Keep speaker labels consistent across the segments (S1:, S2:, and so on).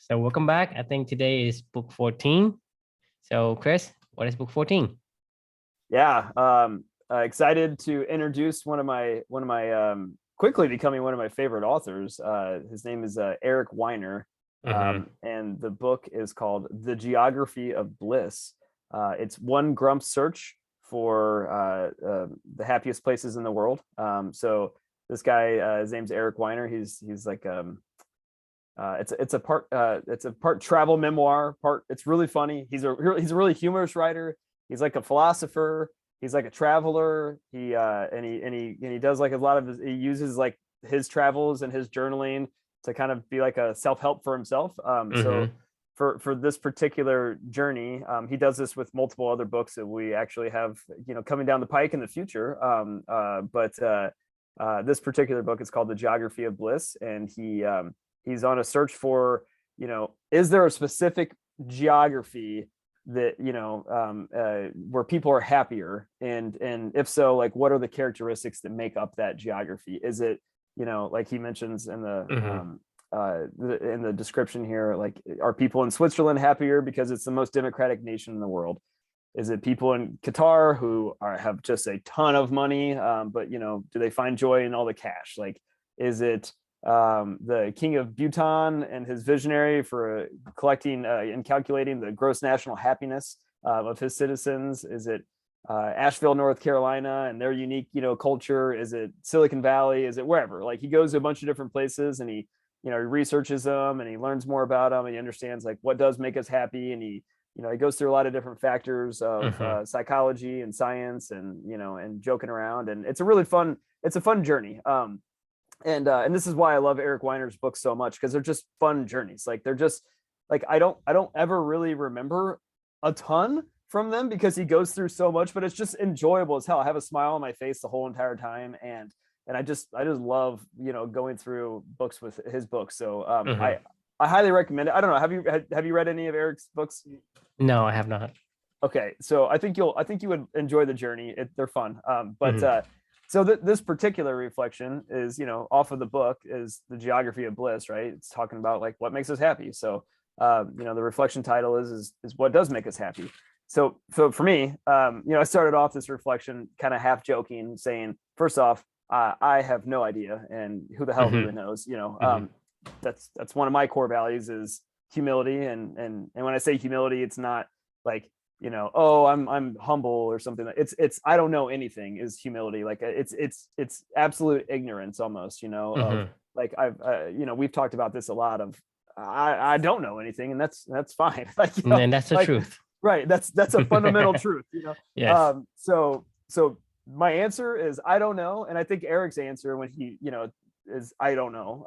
S1: So welcome back. I think today is book 14. So Chris, what is book 14?
S2: Yeah, excited to introduce one of my quickly becoming one of my favorite authors. His name is Eric Weiner,
S1: Mm-hmm.
S2: and the book is called The Geography of Bliss. It's one Grump search for the happiest places in the world. So this guy, his name's Eric Weiner. He's like it's a part travel memoir, part it's really funny. He's a really humorous writer. He's like a philosopher. He's like a traveler. He does like a lot of he uses like his travels and his journaling to kind of be like a self-help for himself. So
S1: Mm-hmm.
S2: for this particular journey, he does this with multiple other books that we actually have coming down the pike in the future. But this particular book is called The Geography of Bliss, and he's on a search for, is there a specific geography that, where people are happier? And if so, like, what are the characteristics that make up that geography? Is it, like he mentions
S1: Mm-hmm.
S2: in the description here, like, are people in Switzerland happier because it's the most democratic nation in the world? Is it people in Qatar who have just a ton of money, but do they find joy in all the cash? Like, is it the king of Bhutan and his visionary for collecting and calculating the gross national happiness of his citizens? Is it Asheville, North Carolina, and their unique, culture? Is it Silicon Valley? Is it wherever? Like, he goes to a bunch of different places, and he researches them, and he learns more about them, and he understands like what does make us happy, and he goes through a lot of different factors of
S1: Mm-hmm.
S2: psychology and science, and joking around, and it's a fun journey. And this is why I love Eric Weiner's books so much, because they're just fun journeys. Like, they're just like, I don't ever really remember a ton from them because he goes through so much, but it's just enjoyable as hell. I have a smile on my face the whole entire time, and I just love going through books with his books. So
S1: Mm-hmm.
S2: I highly recommend it. I don't know, have you read any of Eric's books?
S1: No, I have not.
S2: Okay, so I think you would enjoy the journey. They're fun. But
S1: Mm-hmm.
S2: so this particular reflection is, off of the book, is The Geography of Bliss, right? It's talking about like what makes us happy. So the reflection title is what does make us happy. So for me, I started off this reflection kind of half joking, saying, first off, I have no idea, and who the hell really
S1: Mm-hmm.
S2: knows?
S1: Mm-hmm.
S2: That's one of my core values, is humility. And when I say humility, it's not like, oh, I'm humble or something. It's I don't know anything is humility. Like, it's absolute ignorance almost, of
S1: Mm-hmm.
S2: like, we've talked about this a lot of, I don't know anything, and that's fine. Like,
S1: And that's the
S2: like,
S1: truth.
S2: right, that's a fundamental truth.
S1: Yes.
S2: So my answer is I don't know, and I think Eric's answer, when he, is I don't know,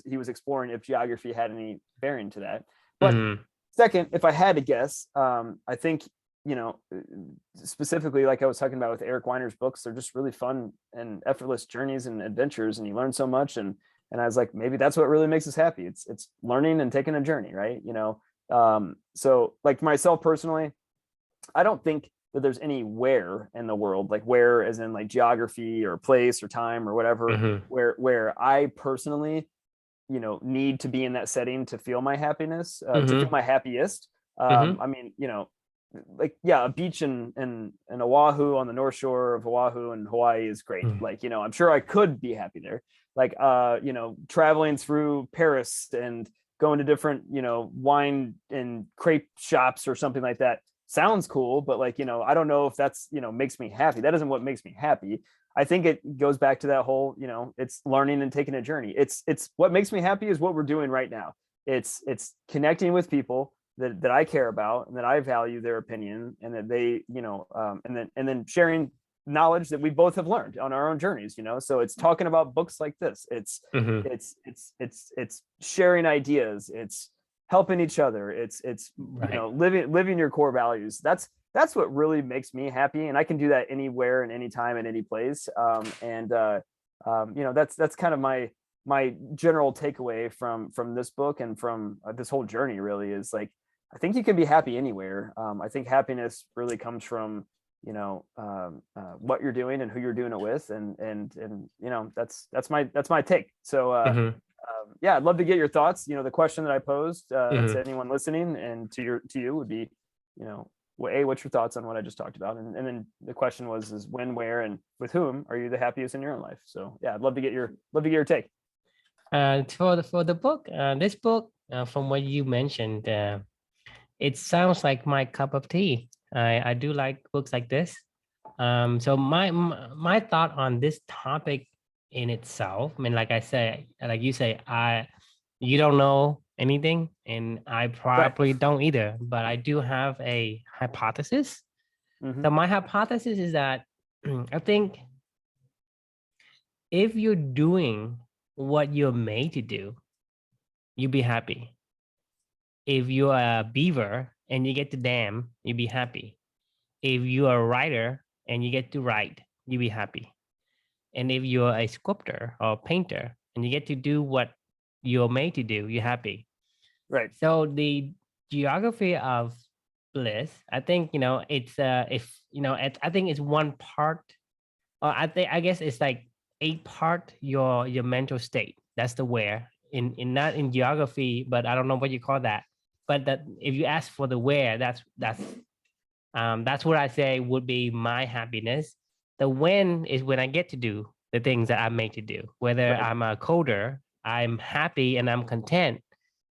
S2: he was exploring if geography had any bearing to that. But
S1: Mm-hmm.
S2: second, if I had to guess, I think, specifically, like I was talking about with Eric Weiner's books, they're just really fun and effortless journeys and adventures, and you learn so much. And I was like, maybe that's what really makes us happy. It's learning and taking a journey, right? So like myself personally, I don't think that there's any where in the world, like where as in like geography or place or time or whatever,
S1: Mm-hmm.
S2: where I personally, need to be in that setting to feel my happiness, to feel
S1: Mm-hmm.
S2: my happiest.
S1: Mm-hmm.
S2: I mean, like, yeah, a beach in Oahu, on the North Shore of Oahu in Hawaii, is great. Like, I'm sure I could be happy there. Like, traveling through Paris and going to different, wine and crepe shops or something like that sounds cool, but like, I don't know if that's, makes me happy. That isn't what makes me happy. I think it goes back to that whole, it's learning and taking a journey. It's what makes me happy is what we're doing right now. It's connecting with people that I care about and that I value their opinion, and that they, and then sharing knowledge that we both have learned on our own journeys. So it's talking about books like this. It's
S1: Mm-hmm.
S2: it's it's it's it's sharing ideas. It's helping each other. It's
S1: Right.
S2: living your core values. That's what really makes me happy, and I can do that anywhere and anytime and any place. That's kind of my general takeaway from this book and from this whole journey. Really, is like, I think you can be happy anywhere. I think happiness really comes from, what you're doing and who you're doing it with, and that's my take. So
S1: Mm-hmm.
S2: yeah, I'd love to get your thoughts. The question that I posed
S1: Mhm.
S2: to anyone listening and to you would be, what's your thoughts on what I just talked about? And then the question is when, where, and with whom are you the happiest in your own life? So yeah, I'd love to get your take.
S1: For the book, this book, from what you mentioned, it sounds like my cup of tea. I do like books like this. So my thought on this topic in itself, I mean, like I say, like you say, you don't know anything, and I
S2: Right.
S1: probably don't either. But I do have a hypothesis. So
S2: Hmm.
S1: my hypothesis is that I think if you're doing what you're made to do, you'll be happy. If you're a beaver and you get to dam, you'll be happy. If you're a writer and you get to write, you'll be happy. And if you're a sculptor or painter and you get to do what you're made to do, you're happy.
S2: Right.
S1: So the geography of bliss, I think, it's if I think it's one part, or I guess it's like a part your mental state. That's the where in not in geography, but I don't know what you call that. But that if you ask for the where, that's what I say would be my happiness. The when is when I get to do the things that I'm made to do. Whether
S2: Right.
S1: I'm a coder, I'm happy and I'm content.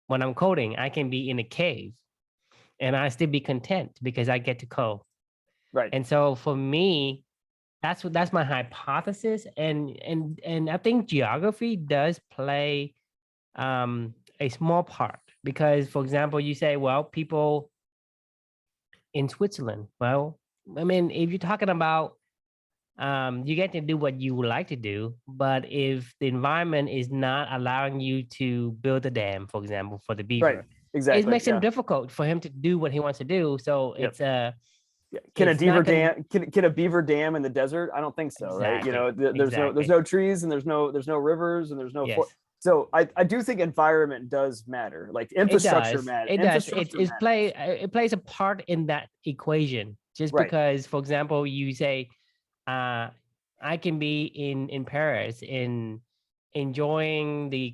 S1: When I'm coding, I can be in a cave and I still be content because I get to code.
S2: Right.
S1: And so for me, that's my hypothesis. And I think geography does play a small part because, for example, you say, well, people in Switzerland. Well, I mean, if you're talking about you get to do what you would like to do, but if the environment is not allowing you to build a dam, for example, for the
S2: Right.
S1: beaver, it
S2: Exactly.
S1: makes it
S2: Yeah.
S1: difficult for him to do what he wants to do. So
S2: Yep. Yeah. Can a
S1: it's
S2: beaver
S1: not gonna
S2: dam can a beaver dam in the desert? I don't think so, right?
S1: exactly,
S2: There's
S1: exactly.
S2: no trees and there's no rivers and there's no
S1: Yes,
S2: so I do think environment does matter. Like
S1: it
S2: infrastructure
S1: does.
S2: matter.
S1: It does.
S2: Infrastructure matters.
S1: It plays a part in that equation. Just
S2: Right.
S1: because, for example, you say uh, I can be in Paris in enjoying the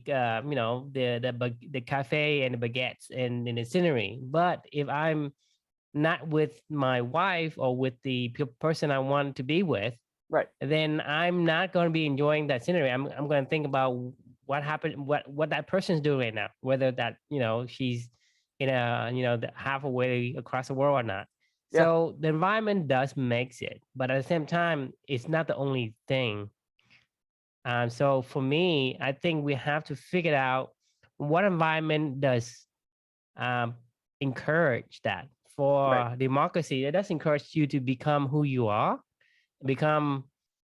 S1: cafe and the baguettes and the scenery. But if I'm not with my wife or with the person I want to be with,
S2: Right.
S1: then I'm not going to be enjoying that scenery. I'm going to think about what happened, what that person's doing right now, whether that she's in a halfway across the world or not.
S2: Yeah.
S1: So the environment does makes it, but at the same time, it's not the only thing. So for me, I think we have to figure out what environment does um, encourage that.
S2: Right.
S1: For democracy, it does encourage you to become who you are, become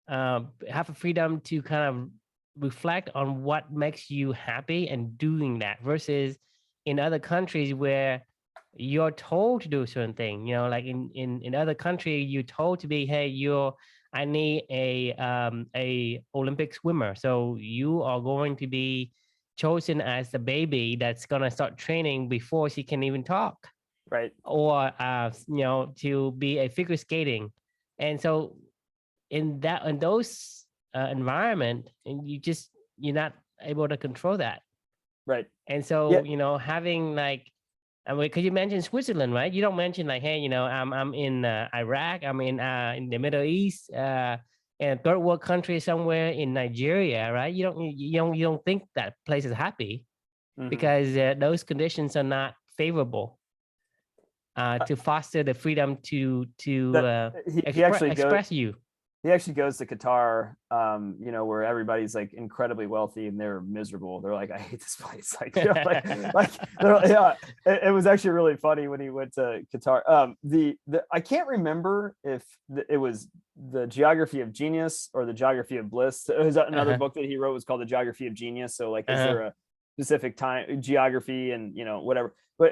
S1: have a freedom to kind of reflect on what makes you happy and doing that versus in other countries where you're told to do a certain thing, like in other country you're told to be, hey, I need a Olympic swimmer, so you are going to be chosen as the baby that's going to start training before she can even talk,
S2: Right.
S1: or to be a figure skating. And so in those environment, and you're not able to control that.
S2: Right.
S1: And
S2: Yeah.
S1: so having like, I mean, because you mentioned Switzerland, right? You don't mention like, hey, I'm in Iraq, I'm in the Middle East, in a third world country somewhere in Nigeria, right? You don't think that place is happy
S2: Hmm.
S1: because those conditions are not favorable to foster the freedom to
S2: That he actually goes.
S1: express you.
S2: He actually goes to Qatar, where everybody's like incredibly wealthy and they're miserable. They're like, I hate this place. Like, yeah. It was actually really funny when he went to Qatar. I can't remember if it was the Geography of Genius or the Geography of Bliss. It was another
S1: Uh-huh.
S2: book that he wrote was called the Geography of Genius. So like, is
S1: Uh-huh.
S2: there a specific time geography and whatever, but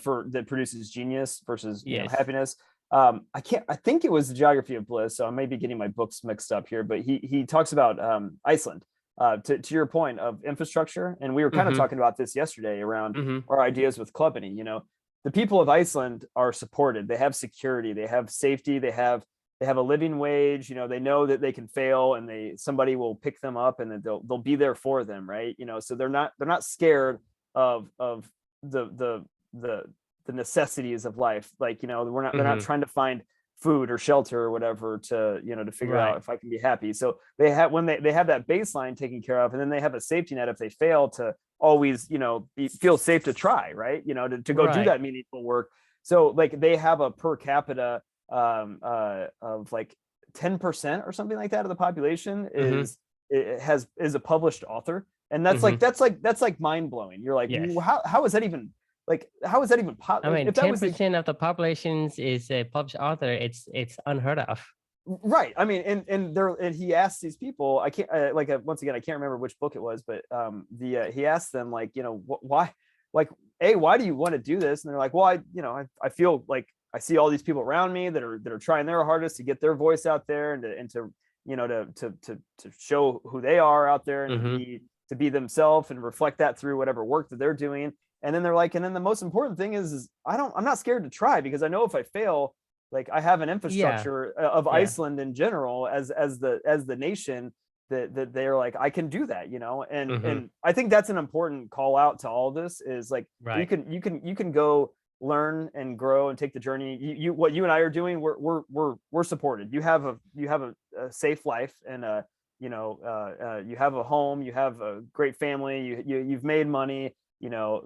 S2: for that produces genius versus
S1: Yes.
S2: happiness. I think it was the Geography of Bliss, so I may be getting my books mixed up here, but he talks about Iceland, to your point of infrastructure, and we were kind of
S1: Mm-hmm.
S2: talking about this yesterday around
S1: Mm-hmm.
S2: our ideas with Clubany. The people of Iceland are supported, they have security, they have safety, they have they have a living wage, they know that they can fail, and somebody will pick them up, and then they'll be there for them, right? So they're not scared of the necessities of life. Like, they're not trying to find food or shelter or whatever to figure out
S1: Right.
S2: if I can be happy. So they have, when they have that baseline taken care of, and then they have a safety net if they fail, to always, feel safe to try, right? To go do
S1: Right.
S2: that meaningful work. So like they have a per capita of like 10% or something like that of the population
S1: Mm-hmm.
S2: is a published author. And that's
S1: Mm-hmm.
S2: like that's mind blowing. You're like,
S1: Yes.
S2: how is that even, like, how is that even
S1: I mean,
S2: if that was the
S1: 10% of the populations is a published author. It's unheard of.
S2: right? I mean, and he asked these people, I can't once again, I can't remember which book it was, but he asked them, like, why, like, why do you want to do this? And they're like, well, I feel like I see all these people around me that are trying their hardest to get their voice out there, and to to show who they are out there, and
S1: Mm-hmm.
S2: to be themselves, and reflect that through whatever work that they're doing. And then they're like, and then the most important thing is I'm not scared to try, because I know if I fail, like, I have an
S1: Yeah.
S2: infrastructure of
S1: Yeah.
S2: Iceland in general, as the nation, that they're like, I can do that, and
S1: Mm-hmm.
S2: I think that's an important call out to all this, is like,
S1: Right.
S2: you can go learn and grow and take the journey. What you and I are doing, we're supported. You have a safe life, and you have a home, you have a great family, you've made money.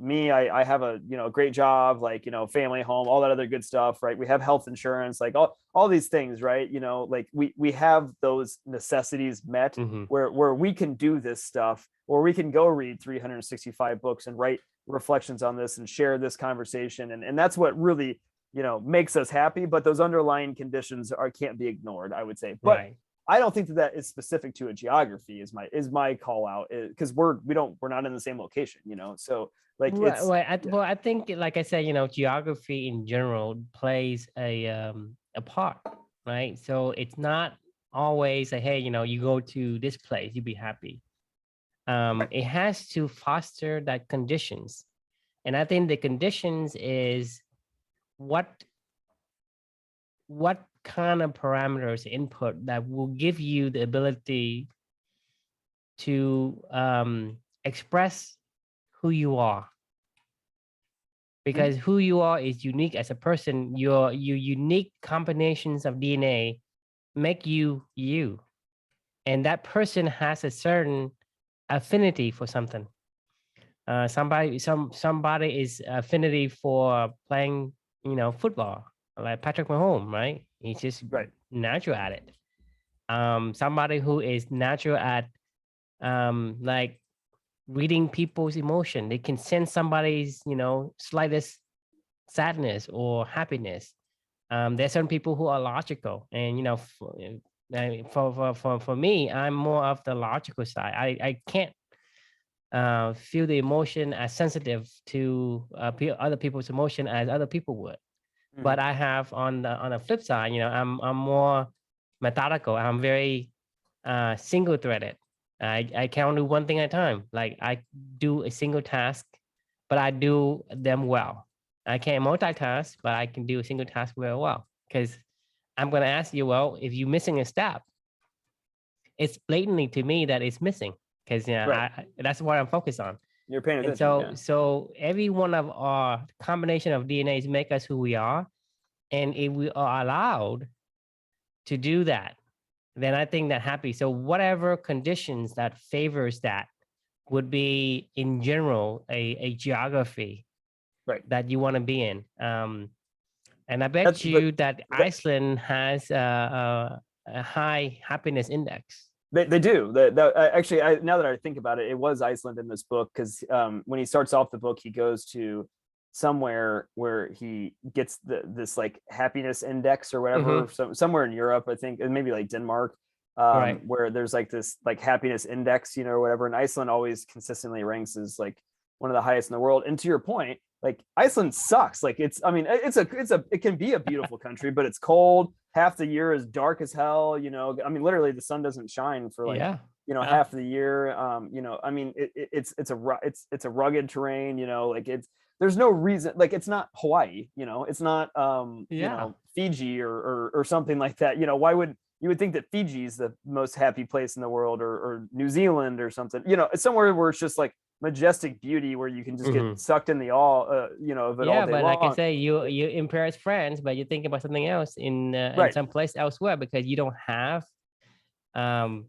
S2: Me, I have a great job, like, family, home, all that other good stuff, right? We have health insurance, like all these things, right? Like we have those necessities met,
S1: Mm-hmm.
S2: where we can do this stuff, or we can go read 365 books and write reflections on this and share this conversation. And that's what really, makes us happy. But those underlying conditions can't be ignored, I would say. But
S1: Right.
S2: I don't think that is specific to a geography, is my call out, because we're not in the same location, so, like,
S1: Right,
S2: it's,
S1: right.
S2: yeah.
S1: Well, I think, like I said, geography in general plays a part, right? So it's not always a, hey, you go to this place, you be happy. It has to foster that conditions, and I think the conditions is what what kind of parameters input that will give you the ability to express who you are,
S2: Mhm.
S1: because who you are is unique as a person. Your unique combinations of DNA make you you, and that person has a certain affinity for something. Somebody is affinity for playing, football, like Patrick Mahomes, right? He's just
S2: Right.
S1: natural at it. Somebody who is natural at like reading people's emotion. They can sense somebody's, slightest sadness or happiness. There's some people who are logical, and for me, I'm more of the logical side. I can't feel the emotion as sensitive to other people's emotion as other people would. But
S2: Mhm.
S1: I have, on the flip side, I'm more methodical. I'm very single threaded. I can only do one thing at a time. Like, I do a single task, but I do them well. I can't multitask, but I can do a single task very well. Because I'm going to ask you, well, if you're missing a step, it's blatantly to me that it's missing. Because
S2: Right.
S1: that's what I'm focused on.
S2: You're paying
S1: And
S2: attention.
S1: so,
S2: Yeah.
S1: every one of our combination of DNAs make us who we are. And if we are allowed to do that, then I think that happy. So whatever conditions that favors that would be, in general, a geography
S2: Right.
S1: that you want to be in. And I
S2: That's
S1: bet
S2: but
S1: you that
S2: that
S1: Iceland has a high happiness index.
S2: they do. Actually, now that I think about it, it was Iceland in this book, because when he starts off the book, he goes to somewhere where he gets this like happiness index or whatever,
S1: Mm-hmm.
S2: so somewhere in Europe, I think, and maybe like Denmark,
S1: Right.
S2: where there's like this like happiness index, or whatever. And Iceland always consistently ranks as like one of the highest in the world. And to your point, like, Iceland sucks. Like, I mean, it can be a beautiful country, but it's cold. Half the year is dark as hell. I mean, literally the sun doesn't shine for like,
S1: Yeah. Yeah.
S2: half the year. I mean, it's a rugged terrain. Like, there's no reason, like it's not Hawaii, it's not
S1: Yeah.
S2: Fiji or something like that. Why would you would think that Fiji is the most happy place in the world, or New Zealand or something, it's somewhere where it's just like majestic beauty where you can just get sucked in the all of it all
S1: Yeah,
S2: day
S1: but like I
S2: long.
S1: say, you in Paris, France, but you think about something else in
S2: Right.
S1: some place elsewhere because you don't have um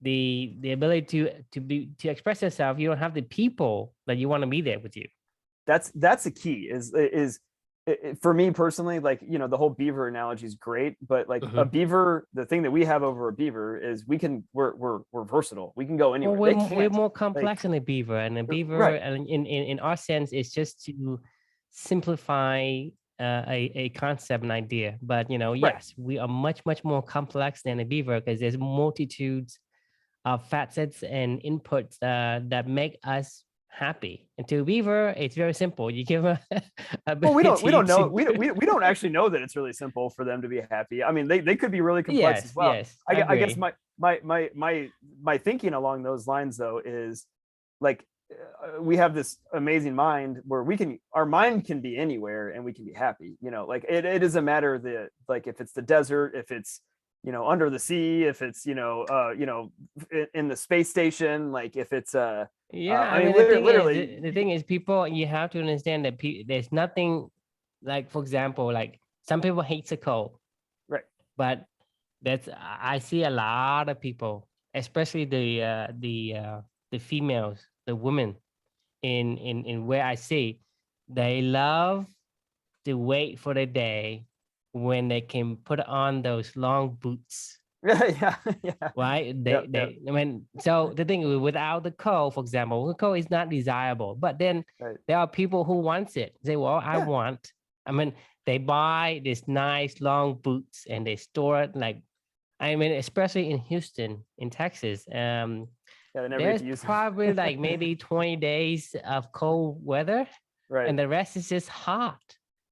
S1: the ability to express yourself. You don't have the people that you want to be there with you.
S2: That's the key for me personally, like the whole beaver analogy is great, but like a beaver, the thing that we have over a beaver is we're versatile, we can go
S1: Well,
S2: anywhere.
S1: we're
S2: They
S1: we're
S2: can't.
S1: more
S2: Like,
S1: complex than a beaver, and a beaver,
S2: right.
S1: and in our sense, is just to simplify a concept, an idea. But
S2: Right.
S1: yes, we are much more complex than a beaver because there's multitudes of facets and inputs that make us happy. And to a beaver, it's very simple. You give a
S2: Well, we don't know,
S1: to
S2: we don't actually know that it's really simple for them to be happy. I mean, they could be really complex as well.
S1: yes,
S2: I guess
S1: agree.
S2: my thinking along those lines though is like we have this amazing mind where our mind can be anywhere and we can be happy. Like it is a matter that, like, if it's the desert, if it's under the sea, if it's in the space station, like if it's
S1: Yeah,
S2: I
S1: I
S2: mean
S1: mean, the thing is,
S2: literally.
S1: the thing is, people, you have to understand that there's nothing, like, for example, like some people hate the cold,
S2: Right.
S1: but I see a lot of people, especially the females, the women in where I see, they love to wait for the day when they can put on those long boots.
S2: Yeah, yeah,
S1: Right?
S2: yeah,
S1: I mean, so the thing without the coat, for example, the coat is not desirable, but then
S2: right.
S1: there are people who wants it. Say, well,
S2: Yeah.
S1: I mean, they buy this nice long boots and they store it, like, I mean, especially in Houston, in Texas.
S2: Yeah, they never get
S1: There's
S2: to use them.
S1: probably like maybe 20 days of cold weather,
S2: Right.
S1: and the rest is just hot.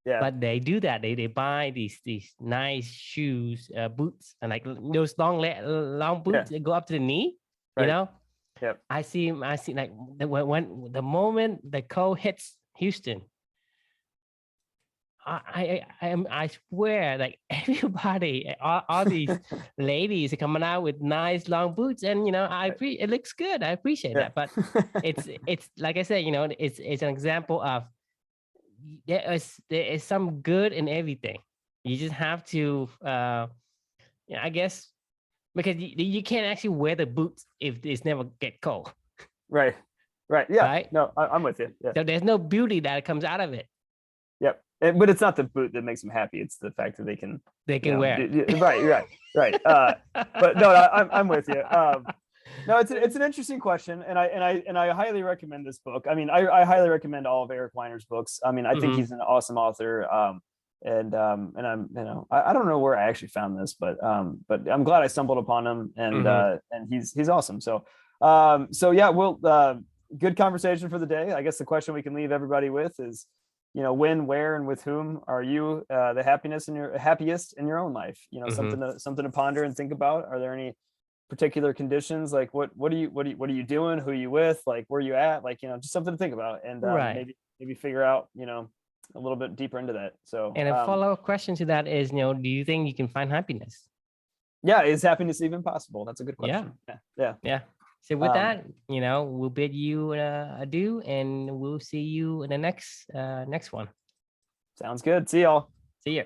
S2: Yeah.
S1: But they do that. They buy these nice shoes, boots, and like those long boots that go up to the knee.
S2: Right. Yep.
S1: I see like when the moment the cold hits Houston, I swear, like everybody, all these ladies are coming out with nice long boots, and it looks good. I appreciate
S2: Yeah.
S1: that, but it's like I said, it's an example of there is some good in everything. You just have to, I guess, because you can't actually wear the boots if it's never get cold.
S2: Right. Right. Yeah.
S1: Right.
S2: No, I'm with you. Yeah.
S1: So there's no beauty that comes out of it.
S2: Yep. But it's not the boot that makes them happy. It's the fact that they can
S1: wear it.
S2: Right. But no, I'm with you. No, it's an interesting question, and I highly recommend this book. I mean, I highly recommend all of Eric Weiner's books. I mean, I think he's an awesome author. And I'm, I don't know where I actually found this, but I'm glad I stumbled upon him, and he's awesome. So yeah, good conversation for the day. I guess the question we can leave everybody with is, when, where, and with whom are you the happiest in your own life? Something to ponder and think about. Are there any particular conditions? Like what are you doing? Who are you with? Like where are you at? Like, just something to think about, and maybe figure out, a little bit deeper into that. So,
S1: and a follow-up question to that is, do you think you can find happiness?
S2: Yeah, is happiness even possible? That's a good question.
S1: Yeah. So with that, we'll bid you adieu, and we'll see you in the next one.
S2: Sounds good. See y'all.
S1: See you.